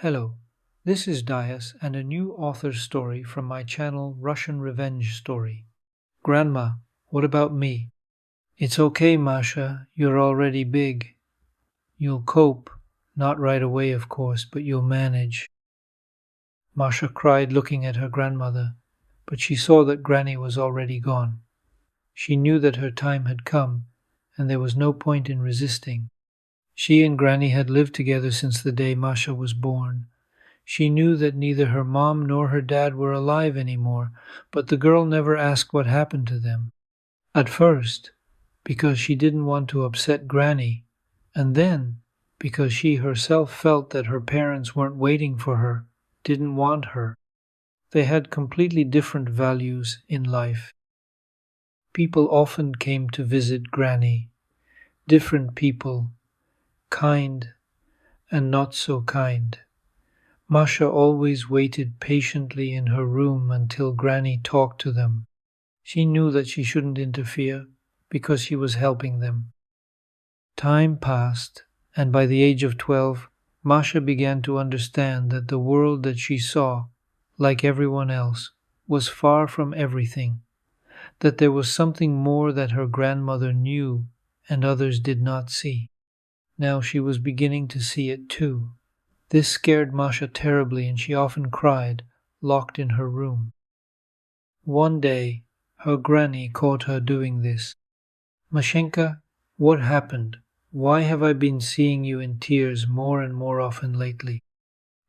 Hello, this is Dias and a new author's story from my channel Russian Revenge Story. Grandma, what about me? It's okay, Masha, you're already big. You'll cope. Not right away, of course, but you'll manage. Masha cried, looking at her grandmother, but she saw that Granny was already gone. She knew that her time had come, and there was no point in resisting. She and Granny had lived together since the day Masha was born. She knew that neither her mom nor her dad were alive anymore, but the girl never asked what happened to them. At first, because she didn't want to upset Granny, and then because she herself felt that her parents weren't waiting for her, didn't want her. They had completely different values in life. People often came to visit Granny. Different people, kind and not so kind. Masha always waited patiently in her room until Granny talked to them. She knew that she shouldn't interfere because she was helping them. Time passed, and by the age of 12, Masha began to understand that the world that she saw, like everyone else, was far from everything, that there was something more that her grandmother knew and others did not see. Now she was beginning to see it too. This scared Masha terribly, and she often cried, locked in her room. One day, her granny caught her doing this. Mashenka, what happened? Why have I been seeing you in tears more and more often lately?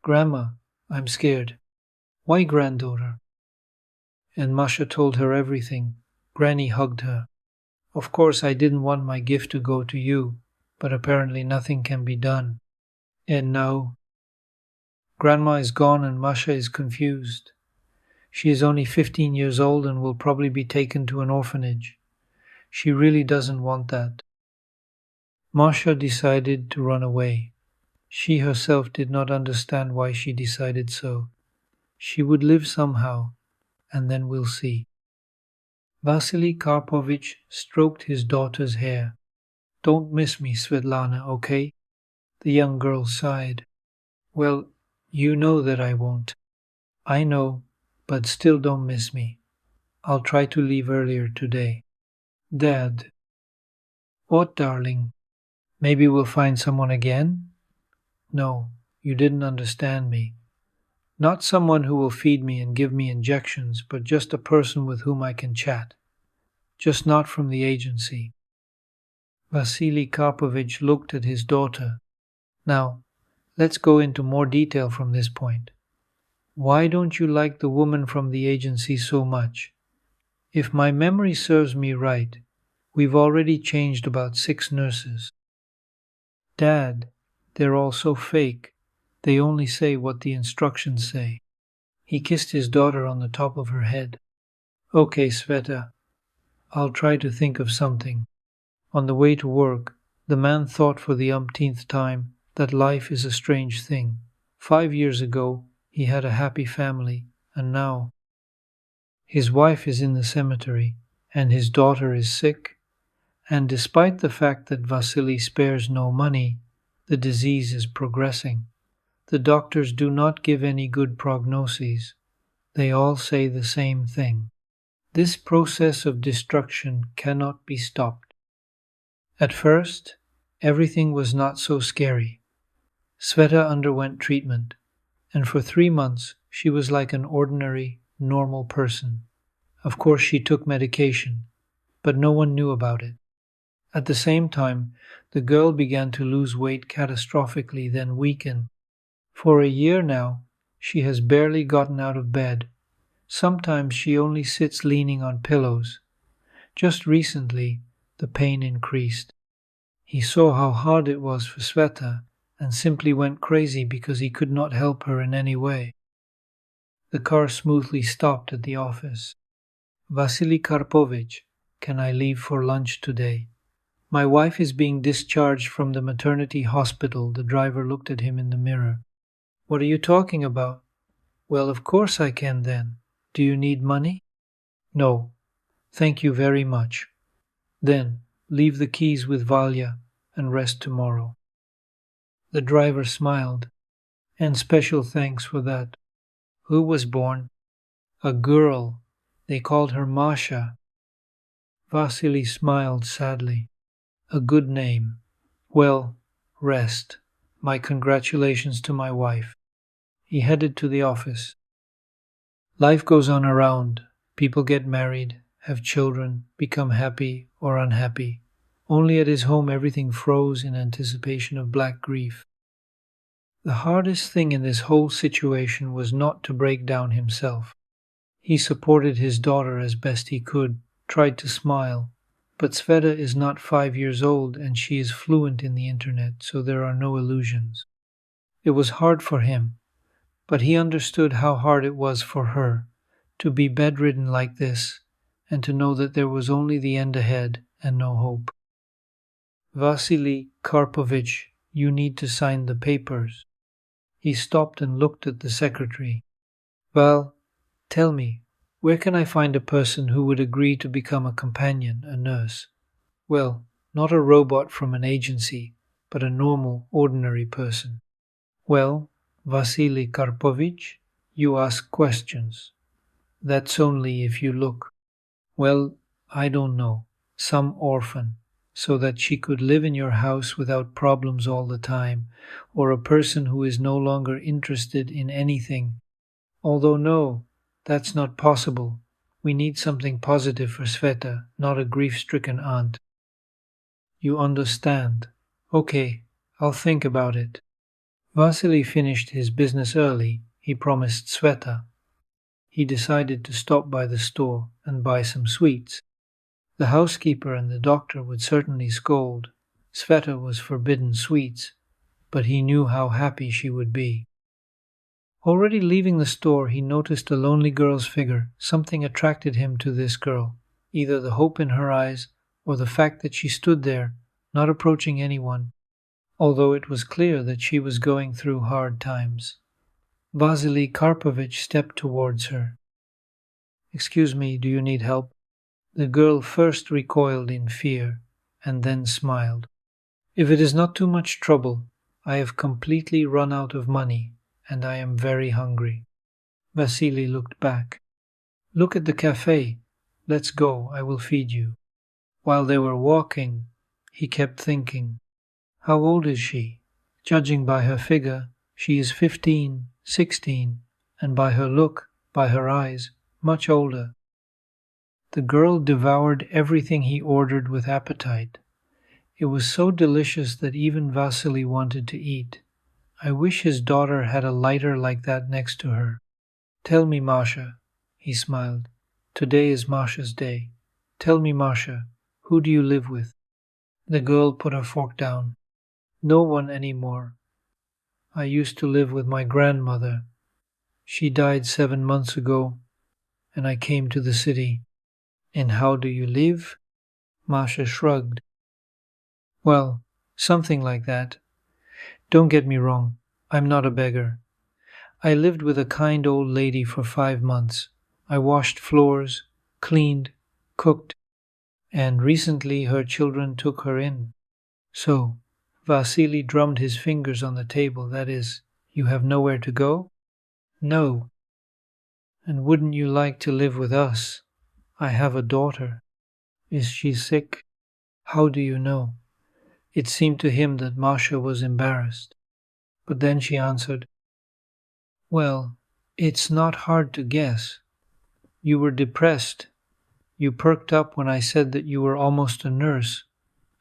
Grandma, I'm scared. Why, granddaughter? And Masha told her everything. Granny hugged her. Of course, I didn't want my gift to go to you, but apparently nothing can be done. And now, Grandma is gone and Masha is confused. She is only 15 years old and will probably be taken to an orphanage. She really doesn't want that. Masha decided to run away. She herself did not understand why she decided so. She would live somehow, and then we'll see. Vasily Karpovich stroked his daughter's hair. Don't miss me, Svetlana, okay? The young girl sighed. Well, you know that I won't. I know, but still don't miss me. I'll try to leave earlier today. Dad. What, darling? Maybe we'll find someone again? No, you didn't understand me. Not someone who will feed me and give me injections, but just a person with whom I can chat. Just not from the agency. Vasily Karpovich looked at his daughter. Now, let's go into more detail from this point. Why don't you like the woman from the agency so much? If my memory serves me right, we've already changed about 6 nurses. Dad, they're all so fake. They only say what the instructions say. He kissed his daughter on the top of her head. Okay, Sveta, I'll try to think of something. On the way to work, the man thought for the umpteenth time that life is a strange thing. 5 years ago, he had a happy family, and now his wife is in the cemetery, and his daughter is sick, and despite the fact that Vasily spares no money, the disease is progressing. The doctors do not give any good prognoses. They all say the same thing. This process of destruction cannot be stopped. At first, everything was not so scary. Sveta underwent treatment, and for 3 months she was like an ordinary, normal person. Of course, she took medication, but no one knew about it. At the same time, the girl began to lose weight catastrophically, then weaken. For a year now, she has barely gotten out of bed. Sometimes she only sits leaning on pillows. Just recently, the pain increased. He saw how hard it was for Sveta and simply went crazy because he could not help her in any way. The car smoothly stopped at the office. Vasily Karpovich, can I leave for lunch today? My wife is being discharged from the maternity hospital. The driver looked at him in the mirror. What are you talking about? Well, of course I can then. Do you need money? No. Thank you very much. Then, leave the keys with Valya and rest tomorrow. The driver smiled. And special thanks for that. Who was born? A girl. They called her Masha. Vasily smiled sadly. A good name. Well, rest. My congratulations to my wife. He headed to the office. Life goes on around. People get married, have children, become happy or unhappy. Only at his home everything froze in anticipation of black grief. The hardest thing in this whole situation was not to break down himself. He supported his daughter as best he could, tried to smile. But Sveta is not 5 years old and she is fluent in the internet, so there are no illusions. It was hard for him, but he understood how hard it was for her to be bedridden like this and to know that there was only the end ahead and no hope. Vasily Karpovich, you need to sign the papers. He stopped and looked at the secretary. Well, tell me, where can I find a person who would agree to become a companion, a nurse? Well, not a robot from an agency, but a normal, ordinary person. Well, Vasily Karpovich, you ask questions. That's only if you look. Well, I don't know, some orphan, so that she could live in your house without problems all the time, or a person who is no longer interested in anything. Although no, that's not possible. We need something positive for Sveta, not a grief-stricken aunt. You understand. Okay, I'll think about it. Vasily finished his business early, he promised Sveta. He decided to stop by the store and buy some sweets. The housekeeper and the doctor would certainly scold. Sveta was forbidden sweets, but he knew how happy she would be. Already leaving the store, he noticed a lonely girl's figure. Something attracted him to this girl, either the hope in her eyes or the fact that she stood there, not approaching anyone, although it was clear that she was going through hard times. Vasily Karpovich stepped towards her. Excuse me, do you need help? The girl first recoiled in fear and then smiled. If it is not too much trouble, I have completely run out of money and I am very hungry. Vasily looked back. Look at the cafe. Let's go, I will feed you. While they were walking, he kept thinking, how old is she? Judging by her figure, she is 15, 16, and by her look, by her eyes, much older. The girl devoured everything he ordered with appetite. It was so delicious that even Vasily wanted to eat. I wish his daughter had a lighter like that next to her. Tell me, Masha, he smiled. Today is Masha's day. Tell me, Masha, who do you live with? The girl put her fork down. No one anymore. I used to live with my grandmother. She died 7 months ago, and I came to the city. And how do you live? Masha shrugged. Well, something like that. Don't get me wrong, I'm not a beggar. I lived with a kind old lady for 5 months. I washed floors, cleaned, cooked, and recently her children took her in. So, Vasily drummed his fingers on the table, that is, you have nowhere to go? No. And wouldn't you like to live with us? I have a daughter. Is she sick? How do you know? It seemed to him that Masha was embarrassed. But then she answered, well, it's not hard to guess. You were depressed. You perked up when I said that you were almost a nurse,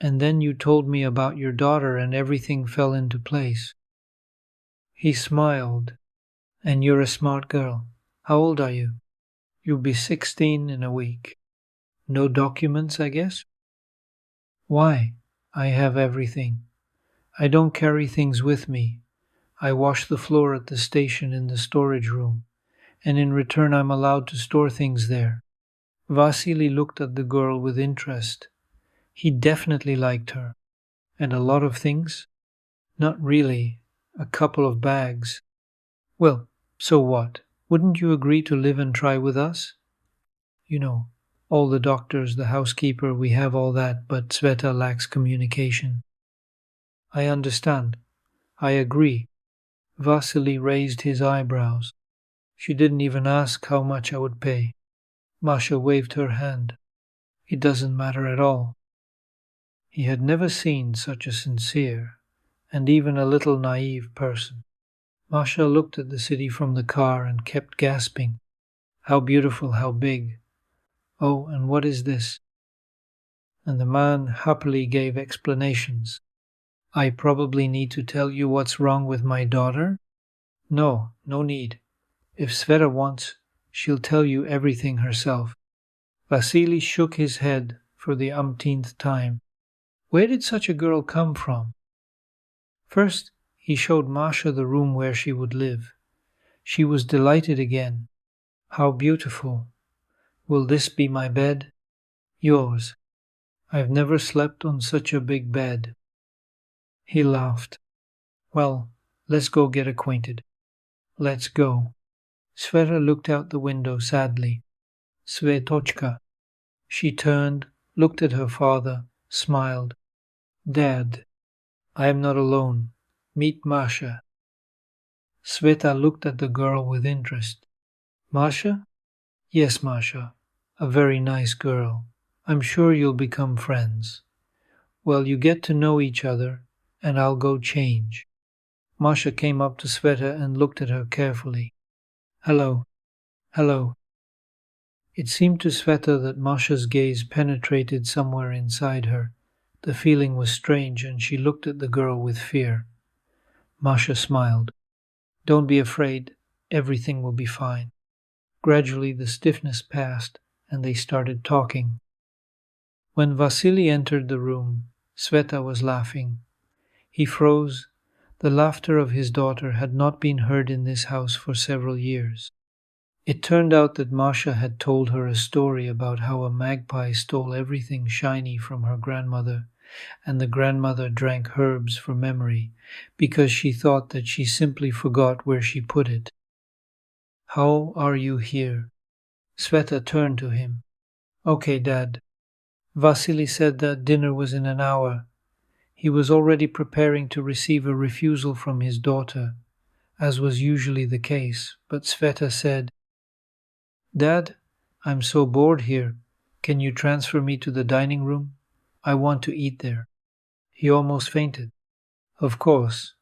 and then you told me about your daughter and everything fell into place. He smiled. And you're a smart girl. How old are you? You'll be 16 in a week. No documents, I guess? Why? I have everything. I don't carry things with me. I wash the floor at the station in the storage room, and in return I'm allowed to store things there. Vasily looked at the girl with interest. He definitely liked her. And a lot of things? Not really. A couple of bags. Well, so what? Wouldn't you agree to live and try with us? You know, all the doctors, the housekeeper, we have all that, but Sveta lacks communication. I understand. I agree. Vasily raised his eyebrows. She didn't even ask how much I would pay. Masha waved her hand. It doesn't matter at all. He had never seen such a sincere and even a little naive person. Masha looked at the city from the car and kept gasping. How beautiful, how big. Oh, and what is this? And the man happily gave explanations. I probably need to tell you what's wrong with my daughter? No, no need. If Sveta wants, she'll tell you everything herself. Vasily shook his head for the umpteenth time. Where did such a girl come from? First, he showed Masha the room where she would live. She was delighted again. How beautiful. Will this be my bed? Yours. I've never slept on such a big bed. He laughed. Well, let's go get acquainted. Let's go. Sveta looked out the window sadly. Svetochka. She turned, looked at her father, smiled. Dad, I am not alone. Meet Masha. Sveta looked at the girl with interest. Masha? Yes, Masha. A very nice girl. I'm sure you'll become friends. Well, you get to know each other, and I'll go change. Masha came up to Sveta and looked at her carefully. Hello. Hello. It seemed to Sveta that Masha's gaze penetrated somewhere inside her. The feeling was strange, and she looked at the girl with fear. Masha smiled. Don't be afraid. Everything will be fine. Gradually the stiffness passed, and they started talking. When Vasily entered the room, Sveta was laughing. He froze. The laughter of his daughter had not been heard in this house for several years. It turned out that Masha had told her a story about how a magpie stole everything shiny from her grandmother, and the grandmother drank herbs for memory because she thought that she simply forgot where she put it. How are you here? Sveta turned to him. Okay, Dad. Vasily said that dinner was in an hour. He was already preparing to receive a refusal from his daughter, as was usually the case, but Sveta said, Dad, I'm so bored here. Can you transfer me to the dining room? I want to eat there. He almost fainted. Of course.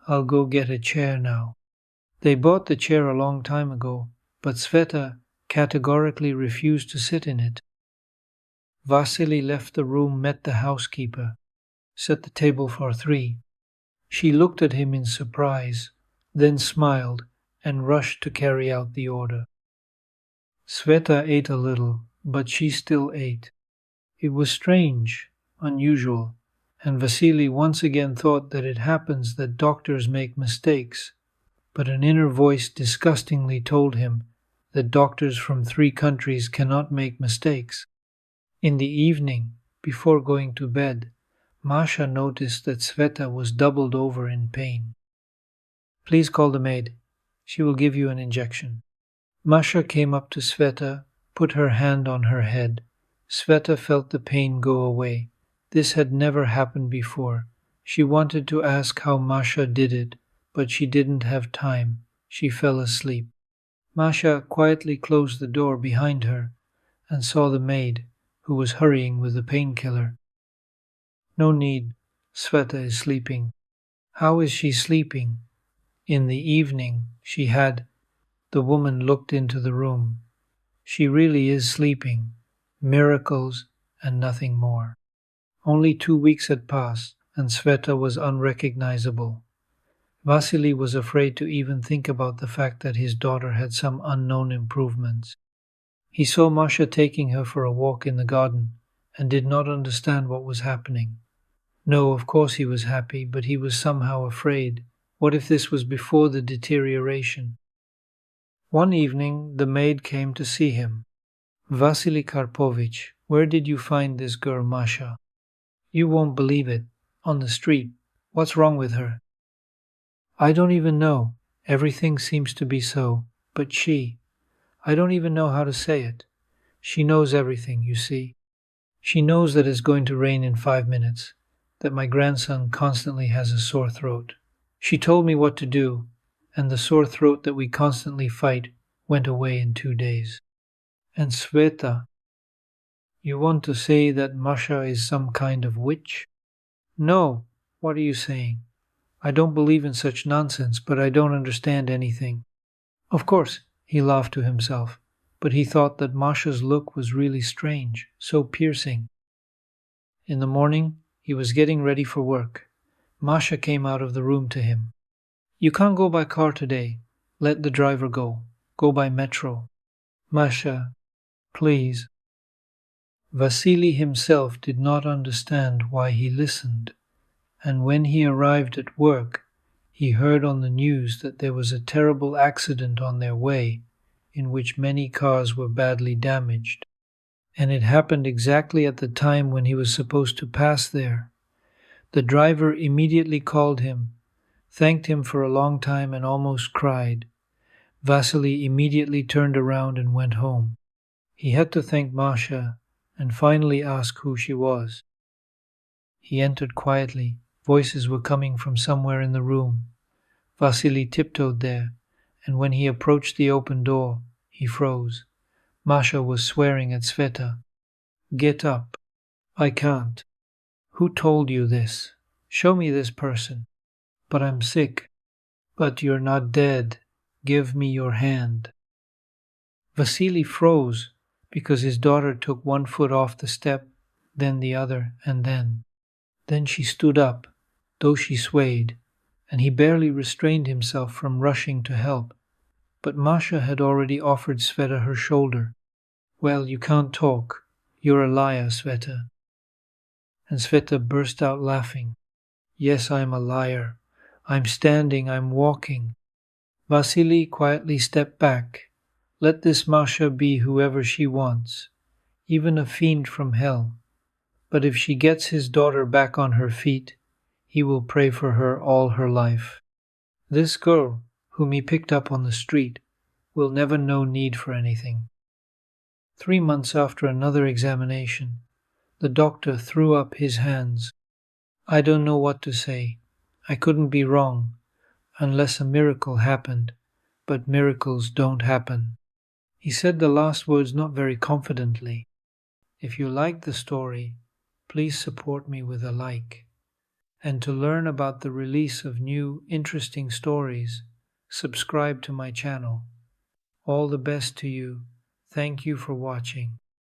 I'll go get a chair now. They bought the chair a long time ago, but Sveta categorically refused to sit in it. Vasily left the room, met the housekeeper, set the table for 3. She looked at him in surprise, then smiled and rushed to carry out the order. Sveta ate a little, but she still ate. It was strange, unusual, and Vasily once again thought that it happens that doctors make mistakes, but an inner voice disgustingly told him that doctors from 3 countries cannot make mistakes. In the evening, before going to bed, Masha noticed that Sveta was doubled over in pain. Please call the maid. She will give you an injection. Masha came up to Sveta, put her hand on her head. Sveta felt the pain go away. This had never happened before. She wanted to ask how Masha did it, but she didn't have time. She fell asleep. Masha quietly closed the door behind her and saw the maid, who was hurrying with the painkiller. No need. Sveta is sleeping. How is she sleeping? In the evening, she had. The woman looked into the room. She really is sleeping. Miracles and nothing more. Only 2 weeks had passed, and Sveta was unrecognizable. Vasily was afraid to even think about the fact that his daughter had some unknown improvements. He saw Masha taking her for a walk in the garden and did not understand what was happening. No, of course he was happy, but he was somehow afraid. What if this was before the deterioration? One evening, the maid came to see him. Vasily Karpovich, where did you find this girl Masha? You won't believe it. On the street. What's wrong with her? I don't even know. Everything seems to be so. But I don't even know how to say it. She knows everything, you see. She knows that it's going to rain in 5 minutes, that my grandson constantly has a sore throat. She told me what to do, and the sore throat that we constantly fight went away in 2 days. And Sveta, you want to say that Masha is some kind of witch? No, what are you saying? I don't believe in such nonsense, but I don't understand anything. Of course, he laughed to himself, but he thought that Masha's look was really strange, so piercing. In the morning, he was getting ready for work. Masha came out of the room to him. You can't go by car today. Let the driver go. Go by metro. Masha, please. Vasily himself did not understand why he listened, and when he arrived at work, he heard on the news that there was a terrible accident on their way in which many cars were badly damaged, and it happened exactly at the time when he was supposed to pass there. The driver immediately called him, thanked him for a long time, and almost cried. Vasily immediately turned around and went home. He had to thank Masha and finally ask who she was. He entered quietly. Voices were coming from somewhere in the room. Vasily tiptoed there, and when he approached the open door, he froze. Masha was swearing at Sveta. Get up. I can't. Who told you this? Show me this person. But I'm sick. But you're not dead. Give me your hand. Vasily froze because his daughter took one foot off the step, then the other, and then she stood up, though she swayed, and he barely restrained himself from rushing to help. But Masha had already offered Sveta her shoulder. Well, you can't talk. You're a liar, Sveta. And Sveta burst out laughing. Yes, I'm a liar. I'm standing, I'm walking. Vasily quietly stepped back. Let this Masha be whoever she wants, even a fiend from hell. But if she gets his daughter back on her feet, he will pray for her all her life. This girl, whom he picked up on the street, will never know need for anything. 3 months after another examination, the doctor threw up his hands. I don't know what to say. I couldn't be wrong, unless a miracle happened, but miracles don't happen. He said the last words not very confidently. If you like the story, please support me with a like. And to learn about the release of new, interesting stories, subscribe to my channel. All the best to you. Thank you for watching.